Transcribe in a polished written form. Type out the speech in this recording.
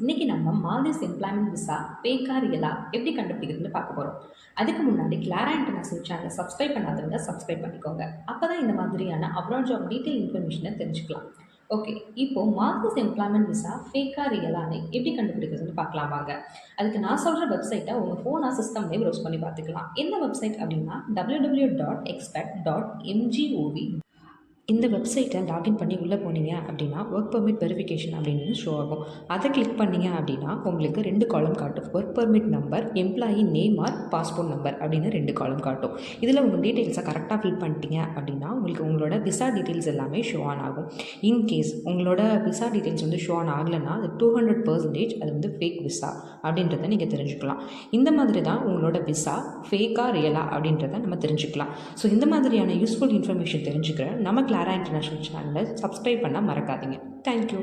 இன்றைக்கி நம்ம Maldives employment visa ஃபேக்கா ரியலா எப்படி கண்டுபிடிக்கிறதுன்னு பார்க்க போகிறோம். அதுக்கு முன்னாடி கிளாரா இன்டர்நேஷனல் சேனலை சப்ஸ்கிரைப் பண்ணாதவங்க சப்ஸ்கிரைப் பண்ணிக்கோங்க. அப்போ தான் இந்த மாதிரியான அப்ராட் ஜாப் டீட்டெயில் இன்ஃபர்மேஷனை தெரிஞ்சுக்கலாம். ஓகே, இப்போது மால்தீவ்ஸ் எம்ப்ளாய்மெண்ட் விசா ஃபேக்கா ரியலான்னு எப்படி கண்டுபிடிக்கிறதுன்னு பார்க்கலாம் வாங்க. அதுக்கு நான் சொல்கிற வெப்சைட்டை உங்கள் ஃபோனாக சிஸ்டம்லேயே ப்ரௌஸ் பண்ணி பார்த்துக்கலாம். என்ன வெப்சைட் அப்படின்னா www.expect.mgov. இந்த வெப்சைட்டை லாகின் பண்ணி உள்ளே போனீங்க அப்படின்னா ஒர்க் பெர்மிட் வெரிஃபிகேஷன் அப்படின்னு ஷோ ஆகும். அதை கிளிக் பண்ணீங்க அப்படின்னா உங்களுக்கு 2 காலம் காட்டும். Work permit number, employee name or passport number அப்படின்னு 2 காலம் காட்டும். இதில் உங்கள் டீட்டெயில்ஸை கரெக்டாக ஃபில் பண்ணிட்டீங்க அப்படின்னா உங்களுக்கு உங்களோட விசா டீட்டெயில்ஸ் எல்லாமே ஷோ ஆன் ஆகும். இன்கேஸ் உங்களோட விசா டீட்டெயில்ஸ் வந்து ஷோ ஆன் ஆகலைன்னா அது 200% அது வந்து ஃபேக் விசா அப்படின்றத நீங்கள் தெரிஞ்சுக்கலாம். இந்த மாதிரி தான் உங்களோட விசா ஃபேக்கா ரியலா அப்படின்றத நம்ம தெரிஞ்சுக்கலாம். ஸோ இந்த மாதிரியான யூஸ்ஃபுல் இன்ஃபர்மேஷன் தெரிஞ்சுக்கிற நம்ம கிளாரா இன்டர்நேஷனல் சேனலை சப்ஸ்கிரைப் பண்ண மறக்காதீங்க. தேங்க்யூ.